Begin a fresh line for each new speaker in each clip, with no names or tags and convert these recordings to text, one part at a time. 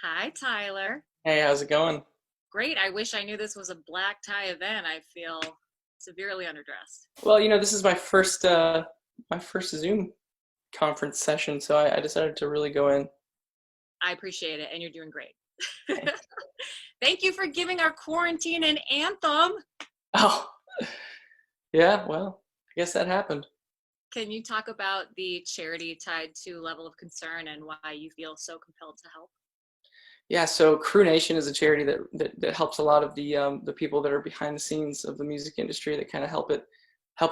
Hi, Tyler.
Hey, how's it going?
Great. I wish I knew this was a black tie event. I feel severely underdressed.
Well, this is my first Zoom conference session, so I decided to really go in.
I appreciate it, and you're doing great. Thank you for giving our quarantine an anthem.
Oh, yeah, well, I guess that happened.
Can you talk about the charity tied to level of concern and why you feel so compelled to help?
Yeah, so Crew Nation is a charity that helps a lot of the people that are behind the scenes of the music industry that kind of help it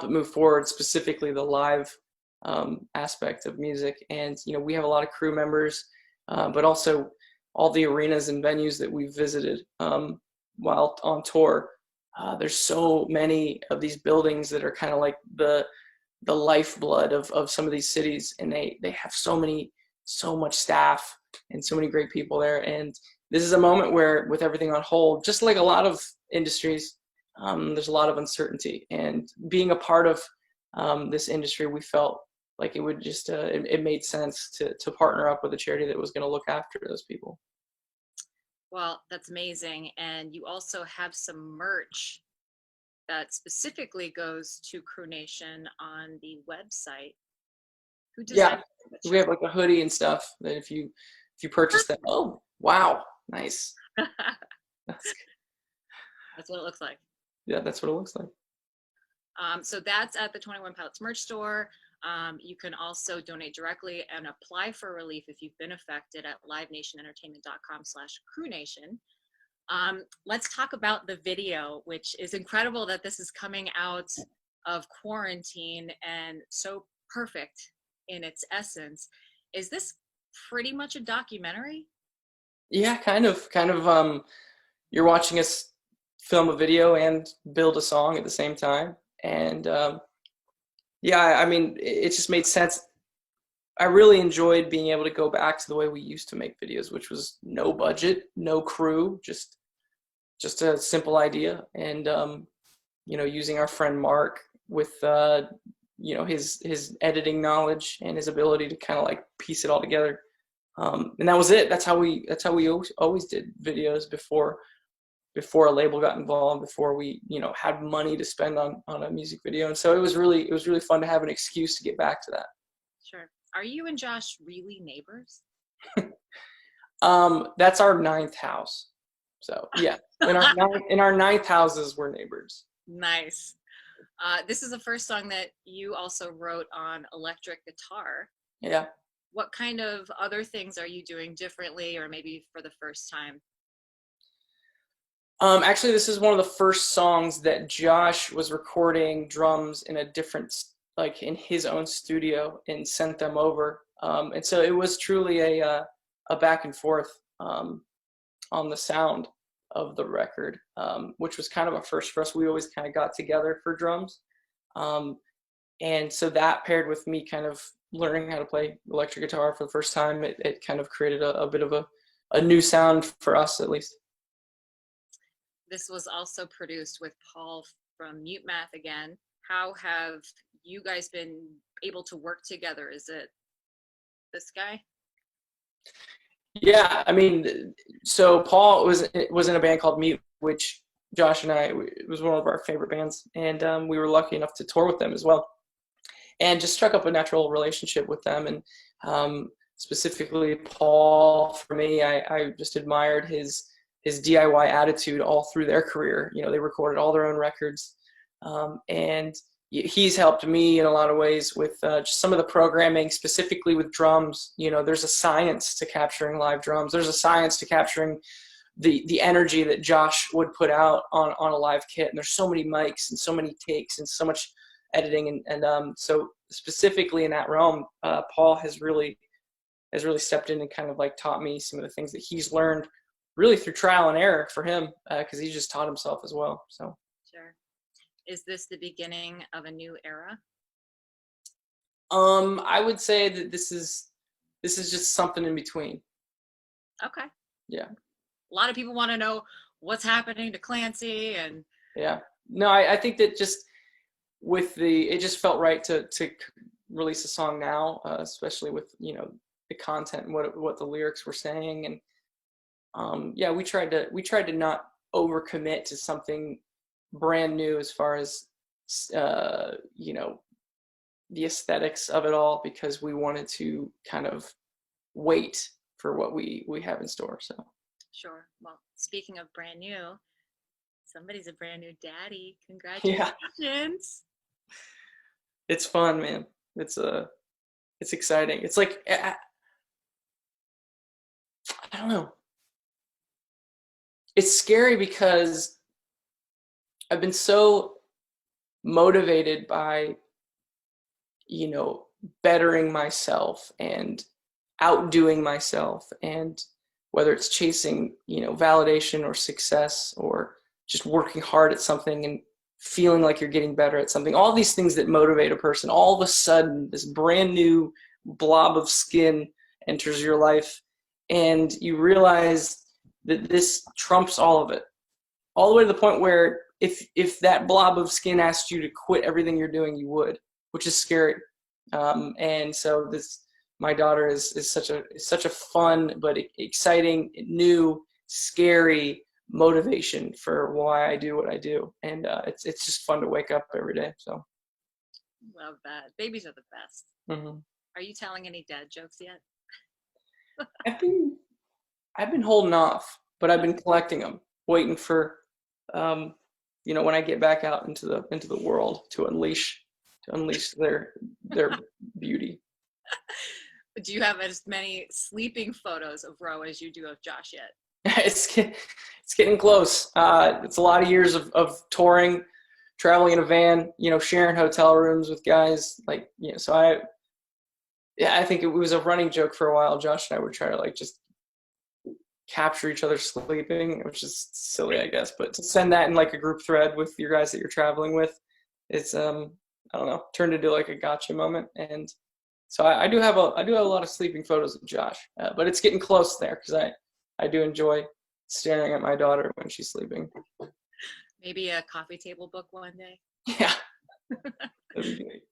move forward, specifically the live aspect of music. And we have a lot of crew members, but also all the arenas and venues that we've visited while on tour. There's so many of these buildings that are kind of like the lifeblood of some of these cities, and they have so much staff and so many great people there. And this is a moment where, with everything on hold, just like a lot of industries, there's a lot of uncertainty. And being a part of this industry, we felt like it would just it made sense to partner up with a charity that was going to look after those people.
Well, that's amazing. And you also have some merch that specifically goes to Crew Nation on the website. Who
Yeah,
designed the
we have
shirt?
like a hoodie and stuff that if you purchase that, oh wow, nice. That's,
That's what it looks like.
yeah, that's what it looks like.
So that's at the 21 Pilots merch store. You can also donate directly and apply for relief if you've been affected at livenationentertainment.com/crewnation. Let's talk about the video, which is incredible that this is coming out of quarantine and so perfect in its essence. Is this pretty much a documentary?
Yeah, kind of. You're watching us film a video and build a song at the same time, and yeah, I mean, it just made sense. I really enjoyed being able to go back to the way we used to make videos, which was no budget, no crew, just a simple idea, and using our friend Mark with his editing knowledge and his ability to kind of like piece it all together. And that was it. That's how we always did videos before a label got involved, before we had money to spend on a music video. And so it was really fun to have an excuse to get back to that.
Sure. Are you and Josh really neighbors?
That's our ninth house. So yeah, in our ninth houses we're neighbors.
Nice. This is the first song that you also wrote on electric guitar.
Yeah.
What kind of other things are you doing differently or maybe for the first time?
Actually, this is one of the first songs that Josh was recording drums in a different, like in his own studio, and sent them over. And so it was truly a back and forth on the sound of the record, which was kind of a first for us. We always kind of got together for drums. Um, and so that paired with me kind of learning how to play electric guitar for the first time, it kind of created a bit of a new sound for us, at least.
This was also produced with Paul from Mute Math again. How have you guys been able to work together? Is it this guy?
Yeah, I mean, so Paul was in a band called Mute, which Josh and it was one of our favorite bands, and we were lucky enough to tour with them as well, and just struck up a natural relationship with them. And specifically Paul, for me, I just admired his DIY attitude all through their career. They recorded all their own records, and he's helped me in a lot of ways with just some of the programming, specifically with drums. There's a science to capturing live drums. There's a science to capturing the energy that Josh would put out on a live kit. And there's so many mics and so many takes and so much editing. And so specifically in that realm, Paul has really stepped in and kind of like taught me some of the things that he's learned really through trial and error for him, because he just taught himself as well. So.
Sure. Is this the beginning of a new era?
I would say that this is just something in between.
Okay.
Yeah.
A lot of people want to know what's happening to Clancy and
Yeah. No, I think that just it just felt right to release a song now, especially with the content and what the lyrics were saying. And yeah, we tried to not overcommit to something brand new as far as you know, the aesthetics of it all, because we wanted to kind of wait for what we have in store. So
Sure. Well, speaking of brand new, somebody's a brand new daddy.
yeah,
Congratulations.
it's fun, man. It's exciting. It's like I don't know. It's scary because I've been so motivated by, you know, bettering myself and outdoing myself, and whether it's chasing, you know, validation or success, or just working hard at something and feeling like you're getting better at something, all these things that motivate a person, all of a sudden this brand new blob of skin enters your life, and you realize that this trumps all of it, all the way to the point where if that blob of skin asked you to quit everything you're doing, you would, which is scary. And so my daughter is such a fun but exciting, new, scary motivation for why I do what I do, and it's just fun to wake up every day. So
Love that. Babies are the best.
mm-hmm.
Are you telling any dad jokes yet?
I've been holding off, but I've been collecting them, waiting for, you know, when I get back out into the world to unleash their beauty.
Do you have as many sleeping photos of Ro as you do of Josh yet?
It's getting close. It's a lot of years of touring, traveling in a van, you know, sharing hotel rooms with guys, like, you know. So I think it was a running joke for a while. Josh and I would try to like just capture each other sleeping, which is silly, I guess, but to send that in like a group thread with your guys that you're traveling with, it's I don't know, turned into like a gotcha moment. And so I do have a lot of sleeping photos of Josh, but it's getting close there because I do enjoy staring at my daughter when she's sleeping.
Maybe a coffee table book one day.
Yeah. That'd be great.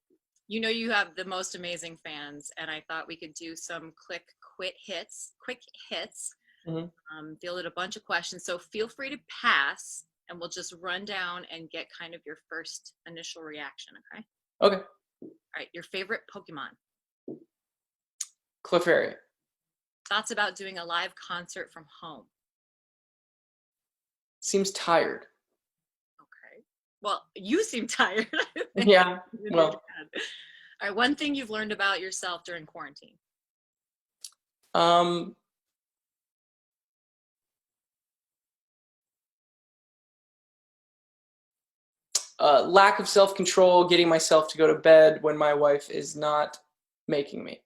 You know, you have the most amazing fans, and I thought we could do some quick hits.
Mm-hmm.
Fielded a bunch of questions, so feel free to pass, and we'll just run down and get kind of your first initial reaction, okay?
Okay.
All right, your favorite Pokemon.
Clefairy.
Thoughts about doing a live concert from home.
Seems tired.
Okay. Well, you seem tired.
Yeah. Well.
All right, one thing you've learned about yourself during quarantine.
Lack of self-control, getting myself to go to bed when my wife is not making me.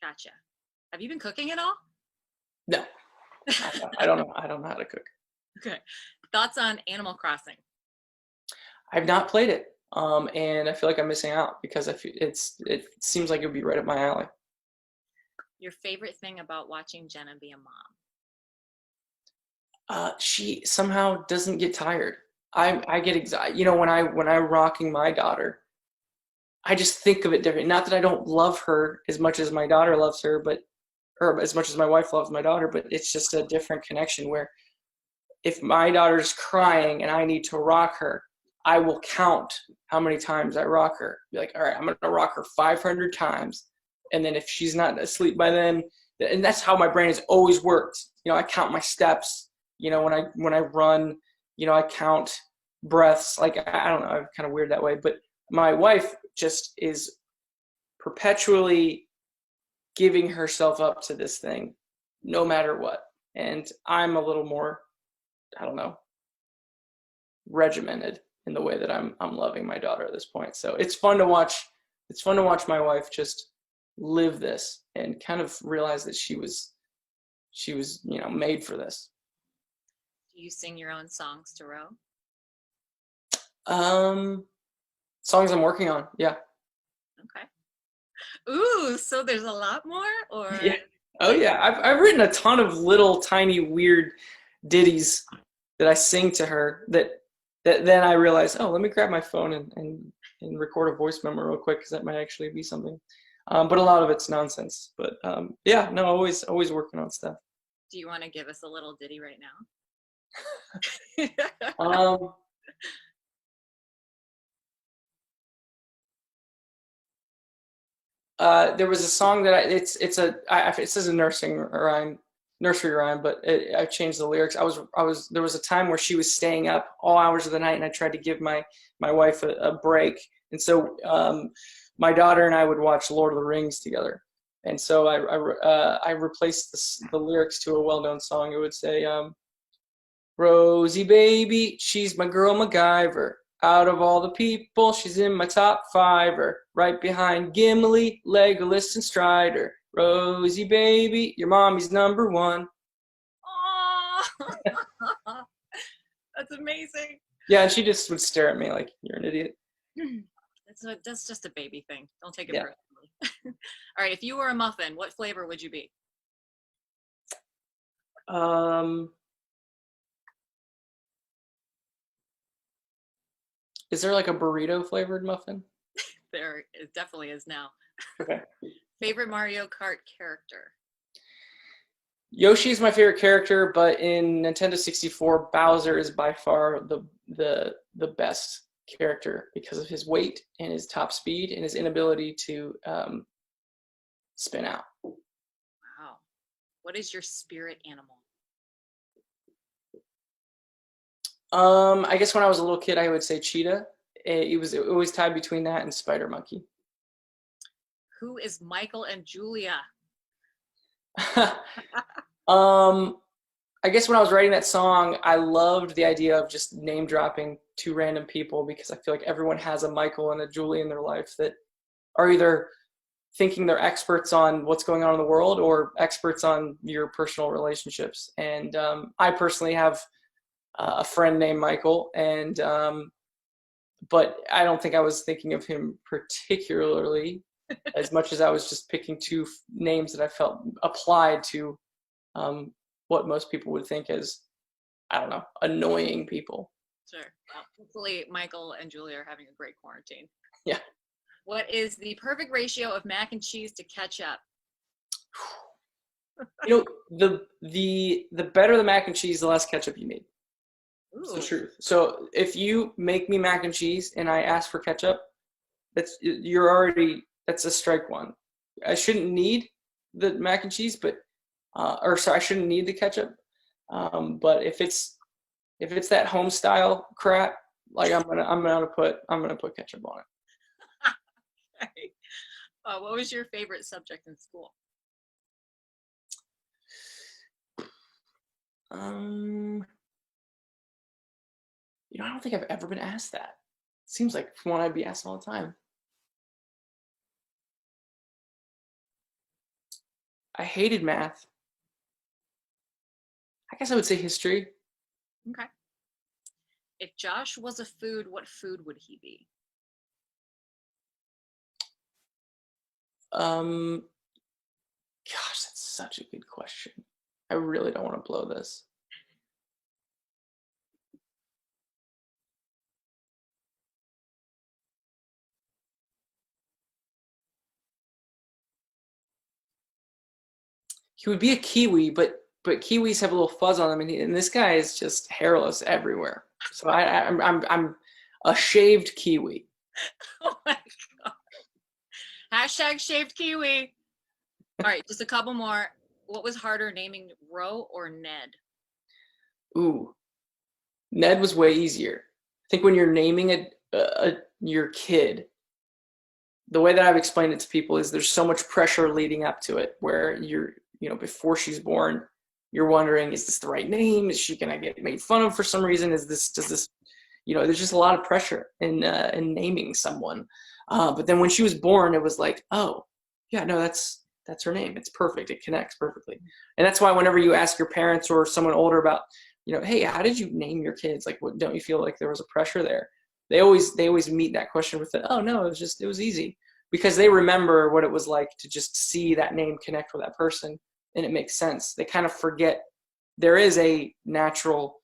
Gotcha. Have you been cooking at all?
No. I don't know how to cook.
Okay. Thoughts on Animal Crossing?
I've not played it, and I feel like I'm missing out because it seems like it would be right up my alley.
Your favorite thing about watching Jenna be a mom?
She somehow doesn't get tired. I get excited. You know, when I'm rocking my daughter, I just think of it different. Not that I don't love her as much as my daughter loves her, or as much as my wife loves my daughter, but it's just a different connection where if my daughter's crying and I need to rock her, I will count how many times I rock her. Be like, all right, I'm going to rock her 500 times. And then if she's not asleep by then, and that's how my brain has always worked. You know, I count my steps. You know, when I run, you know, I count breaths. Like, I don't know, I'm kind of weird that way. But my wife just is perpetually giving herself up to this thing, no matter what. And I'm a little more, I don't know, regimented in the way that I'm loving my daughter at this point. So it's fun to watch. It's fun to watch my wife just live this and kind of realize that she was, you know, made for this.
Do you sing your own songs to Ro?
Songs I'm working on. Yeah.
Okay. Ooh, so there's a lot more, or?
Yeah. Oh yeah. I've written a ton of little tiny weird ditties that I sing to her that then I realize, oh, let me grab my phone and record a voice memo real quick because that might actually be something. But a lot of it's nonsense. But yeah, no, always working on stuff.
Do you want to give us a little ditty right now?
There was a song that it says a nursery rhyme, but I changed the lyrics. There was a time where she was staying up all hours of the night, and I tried to give my wife a break, and so my daughter and I would watch Lord of the Rings together, and so I replaced the lyrics to a well-known song. It would say, Rosie baby, she's my girl MacGyver. Out of all the people, she's in my top fiver. Right behind Gimli, Legolas, and Strider. Rosie baby, your mommy's number one.
Oh, that's amazing.
Yeah, and she just would stare at me like, you're an idiot.
That's just a baby thing. Don't take it personally. All right, if you were a muffin, what flavor would you be?
Is there like a burrito flavored muffin?
There it definitely is now.
Okay.
Favorite Mario Kart character?
Yoshi is my favorite character, but in Nintendo 64, Bowser is by far the best character because of his weight and his top speed and his inability to spin out.
Wow. What is your spirit animal?
I guess when I was a little kid, I would say cheetah. It was always tied between that and spider monkey.
Who is Michael and Julia?
I guess when I was writing that song, I loved the idea of just name dropping two random people because I feel like everyone has a Michael and a Julie in their life that are either thinking they're experts on what's going on in the world or experts on your personal relationships. And I personally have a friend named Michael, and but I don't think I was thinking of him particularly as much as I was just picking two names that I felt applied to what most people would think as, I don't know, annoying people.
Sure. Well, hopefully Michael and Julia are having a great quarantine.
Yeah.
What is the perfect ratio of mac and cheese to ketchup?
You know, the better the mac and cheese, the less ketchup you need. It's the truth. So if you make me mac and cheese and I ask for ketchup, that's a strike one. I shouldn't need the mac and cheese, but I shouldn't need the ketchup. But if it's that home style crap, like I'm gonna put ketchup on it.
Okay. What was your favorite subject in school?
You know, I don't think I've ever been asked that. It seems like one I'd be asked all the time. I hated math. I guess I would say history.
Okay. If Josh was a food, what food would he be?
Gosh, that's such a good question. I really don't want to blow this. He would be a kiwi, but kiwis have a little fuzz on them, and this guy is just hairless everywhere. So I'm a shaved kiwi.
Oh my God. Hashtag shaved kiwi. All right, just a couple more. What was harder, naming Ro or Ned?
Ooh, Ned was way easier. I think when you're naming your kid, the way that I've explained it to people is there's so much pressure leading up to it where before she's born, you're wondering, is this the right name? Is she gonna get made fun of for some reason? Does this, there's just a lot of pressure in naming someone. But then when she was born, it was like, oh, yeah, no, that's her name. It's perfect. It connects perfectly. And that's why whenever you ask your parents or someone older about, hey, how did you name your kids? Like, don't you feel like there was a pressure there? They always meet that question with oh no, it was easy, because they remember what it was like to just see that name connect with that person, and it makes sense. They kind of forget there is a natural,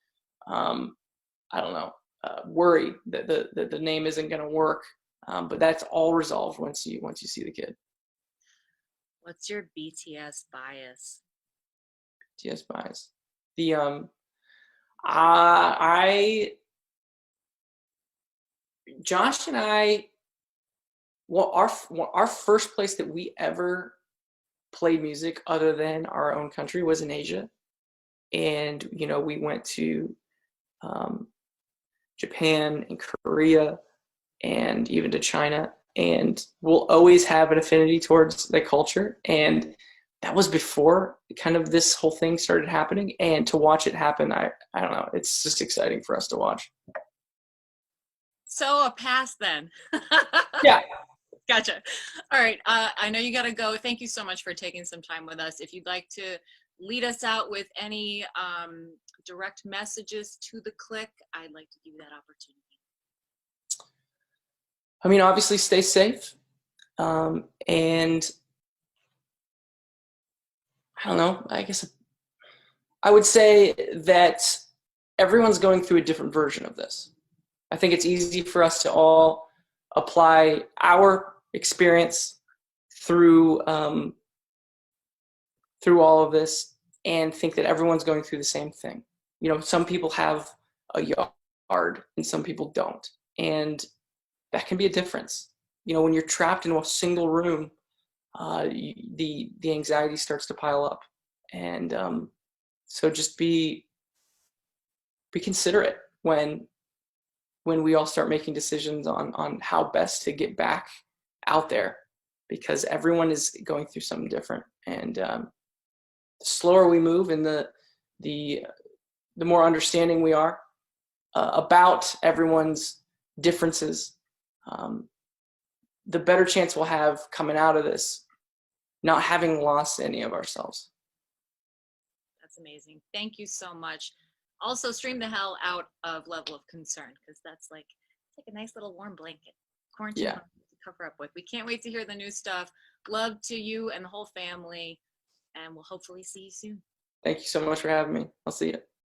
worry that the name isn't going to work, but that's all resolved once you see the kid.
What's your BTS bias?
DS buys. The I Josh and I, well, our first place that we ever played music other than our own country was in Asia, and we went to Japan and Korea and even to China, and we'll always have an affinity towards the culture. And that was before kind of this whole thing started happening, and to watch it happen, I don't know, it's just exciting for us to watch.
So a pass then.
Yeah.
Gotcha. All right. I know you got to go. Thank you so much for taking some time with us. If you'd like to lead us out with any direct messages to the clique, I'd like to give you that opportunity.
I mean, obviously stay safe. And I don't know, I guess I would say that everyone's going through a different version of this. I think it's easy for us to all apply our experience through all of this and think that everyone's going through the same thing. Some people have a yard and some people don't, and that can be a difference. When you're trapped in a single room, the anxiety starts to pile up, and so just be considerate when we all start making decisions on how best to get back out there, because everyone is going through something different. And the slower we move and the more understanding we are about everyone's differences, the better chance we'll have coming out of this, not having lost any of ourselves.
That's amazing. Thank you so much. Also, stream the hell out of Level of Concern, because that's like a nice little warm blanket. Quarantine to cover up with. We can't wait to hear the new stuff. Love to you and the whole family, and we'll hopefully see you soon.
Thank you so much for having me. I'll see you.